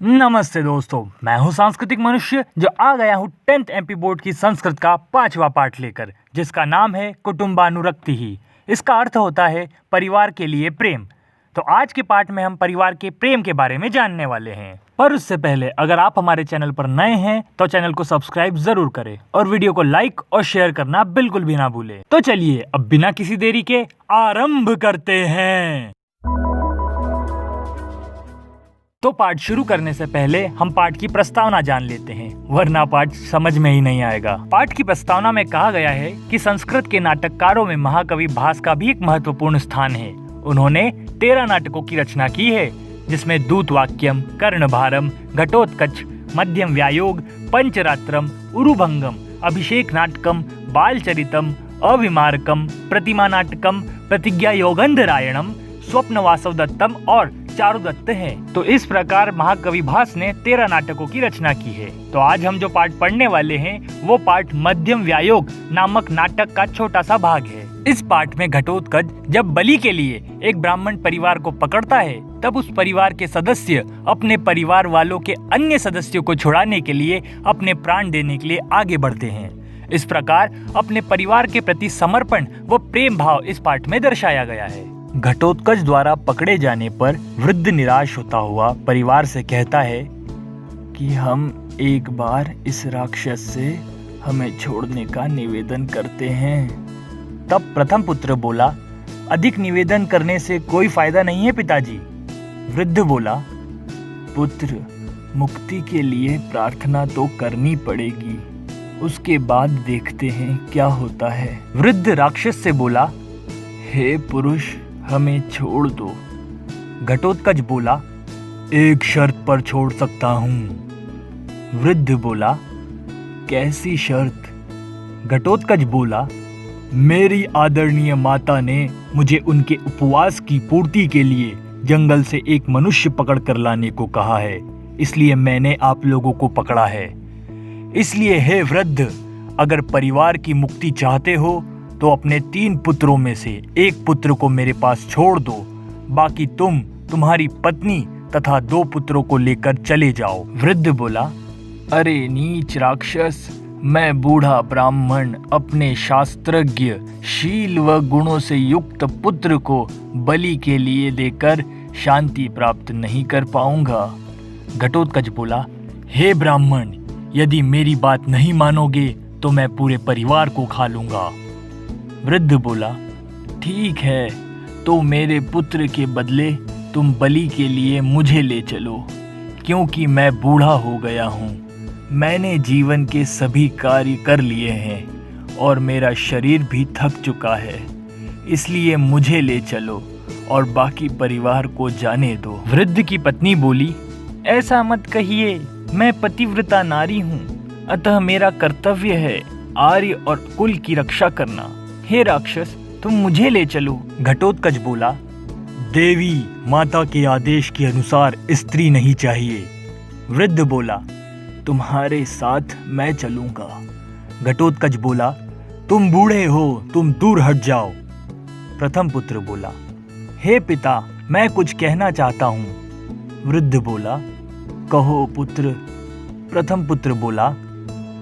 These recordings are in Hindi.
नमस्ते दोस्तों, मैं हूं सांस्कृतिक मनुष्य जो आ गया हूं 10th एमपी बोर्ड की संस्कृत का 5वां पाठ लेकर, जिसका नाम है कुटुंबानुरक्ति ही। इसका अर्थ होता है परिवार के लिए प्रेम। तो आज के पाठ में हम परिवार के प्रेम के बारे में जानने वाले हैं। पर उससे पहले अगर आप हमारे चैनल पर नए हैं तो चैनल को सब्सक्राइब जरूर करें और वीडियो को लाइक और शेयर करना बिल्कुल भी ना भूलें। तो चलिए अब बिना किसी देरी के आरंभ करते हैं। तो पाठ शुरू करने से पहले हम पाठ की प्रस्तावना जान लेते हैं, वरना पाठ समझ में ही नहीं आएगा। पाठ की प्रस्तावना में कहा गया है कि संस्कृत के नाटककारों में महाकवि भास का भी एक महत्वपूर्ण स्थान है। उन्होंने 13 नाटकों की रचना की है, जिसमें दूतवाक्यम, कर्णभारम, घटोत्कच, मध्यम व्यायोग, पंचरात्रम, उरुभंगम, अभिषेक नाटकम, बालचरितम, अविमारकम, प्रतिमा नाटकम, प्रतिज्ञा योगंधरायणम, स्वप्न वासव दत्तम और चारुदत्त है। तो इस प्रकार महाकवि भास ने 13 नाटकों की रचना की है। तो आज हम जो पाठ पढ़ने वाले हैं वो पाठ मध्यम व्यायोग नामक नाटक का छोटा सा भाग है। इस पाठ में घटोत्कच जब बलि के लिए एक ब्राह्मण परिवार को पकड़ता है, तब उस परिवार के सदस्य अपने परिवार वालों के अन्य सदस्यों को छुड़ाने के लिए अपने प्राण देने के लिए आगे बढ़ते हैं। इस प्रकार अपने परिवार के प्रति समर्पण व प्रेम भाव इस पाठ में दर्शाया गया है। घटोत्कच द्वारा पकड़े जाने पर वृद्ध निराश होता हुआ परिवार से कहता है कि हम एक बार इस राक्षस से हमें छोड़ने का निवेदन करते हैं। तब प्रथम पुत्र बोला, अधिक निवेदन करने से कोई फायदा नहीं है पिताजी। वृद्ध बोला, पुत्र, मुक्ति के लिए प्रार्थना तो करनी पड़ेगी, उसके बाद देखते हैं क्या होता है। वृद्ध राक्षस से बोला, हे पुरुष, हमें छोड़ दो। घटोत्कच बोला, एक शर्त पर छोड़ सकता हूँ। वृद्ध बोला, कैसी शर्त? घटोत्कच बोला, मेरी आदरणीय माता ने मुझे उनके उपवास की पूर्ति के लिए जंगल से एक मनुष्य पकड़ कर लाने को कहा है, इसलिए मैंने आप लोगों को पकड़ा है। इसलिए हे वृद्ध, अगर परिवार की मुक्ति चाहते हो तो अपने 3 पुत्रों में से एक पुत्र को मेरे पास छोड़ दो, बाकी तुम, तुम्हारी पत्नी तथा 2 पुत्रों को लेकर चले जाओ। वृद्ध बोला, अरे नीच राक्षस, मैं बूढ़ा ब्राह्मण अपने शास्त्रज्ञ, शील व गुणों से युक्त पुत्र को बलि के लिए देकर शांति प्राप्त नहीं कर पाऊंगा। घटोत्कच बोला, हे ब्राह्मण, यदि मेरी बात नहीं मानोगे तो मैं पूरे परिवार को खा लूंगा। वृद्ध बोला, ठीक है, तो मेरे पुत्र के बदले तुम बलि के लिए मुझे ले चलो, क्योंकि मैं बूढ़ा हो गया हूँ। मैंने जीवन के सभी कार्य कर लिए हैं और मेरा शरीर भी थक चुका है, इसलिए मुझे ले चलो और बाकी परिवार को जाने दो। वृद्ध की पत्नी बोली, ऐसा मत कहिए, मैं पतिव्रता नारी हूँ, अतः मेरा कर्तव्य है आर्य और कुल की रक्षा करना। हे राक्षस, तुम मुझे ले चलो। घटोत्कच बोला, देवी माता के आदेश के अनुसार स्त्री नहीं चाहिए। वृद्ध बोला, तुम्हारे साथ मैं चलूंगा। घटोत्कच बोला, तुम बूढ़े हो, तुम दूर हट जाओ। प्रथम पुत्र बोला, हे पिता, मैं कुछ कहना चाहता हूँ। वृद्ध बोला, कहो पुत्र। प्रथम पुत्र बोला,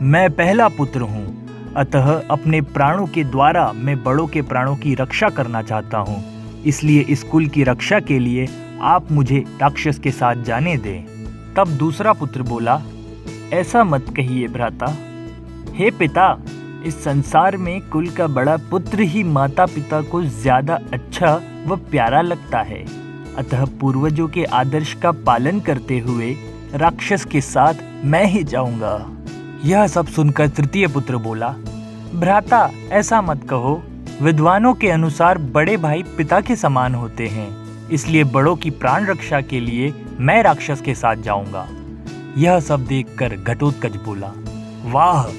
मैं पहला पुत्र हूँ, अतः अपने प्राणों के द्वारा मैं बड़ों के प्राणों की रक्षा करना चाहता हूँ, इसलिए इस कुल की रक्षा के लिए आप मुझे राक्षस के साथ जाने दें। तब दूसरा पुत्र बोला, ऐसा मत कहिए भ्राता। हे पिता, इस संसार में कुल का बड़ा पुत्र ही माता पिता को ज्यादा अच्छा व प्यारा लगता है, अतः पूर्वजों के आदर्श का पालन करते हुए राक्षस के साथ मैं ही जाऊंगा। यह सब सुनकर तृतीय पुत्र बोला, भ्राता, ऐसा मत कहो, विद्वानों के अनुसार बड़े भाई पिता के समान होते हैं, इसलिए बड़ों की प्राण रक्षा के लिए मैं राक्षस के साथ जाऊंगा। यह सब देखकर घटोत्कच बोला, वाह,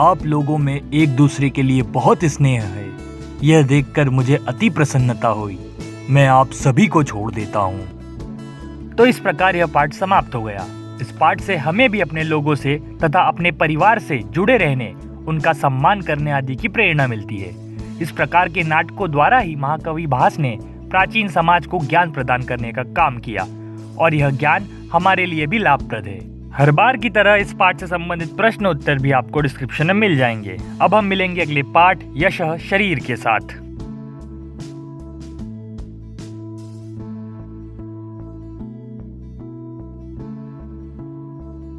आप लोगों में एक दूसरे के लिए बहुत स्नेह है। यह देखकर मुझे अति प्रसन्नता हुई। मैं आप सभी को छोड़ देता हूँ। तो इस प्रकार यह पाठ समाप्त हो गया। इस पाठ से हमें भी अपने लोगों से तथा अपने परिवार से जुड़े रहने, उनका सम्मान करने आदि की प्रेरणा मिलती है। इस प्रकार के नाटकों द्वारा ही महाकवि भास ने प्राचीन समाज को ज्ञान प्रदान करने का काम किया और यह ज्ञान हमारे लिए भी लाभप्रद है। हर बार की तरह इस पाठ से संबंधित प्रश्न उत्तर भी आपको डिस्क्रिप्शन में मिल जाएंगे। अब हम मिलेंगे अगले पाठ यशः शरीर के साथ।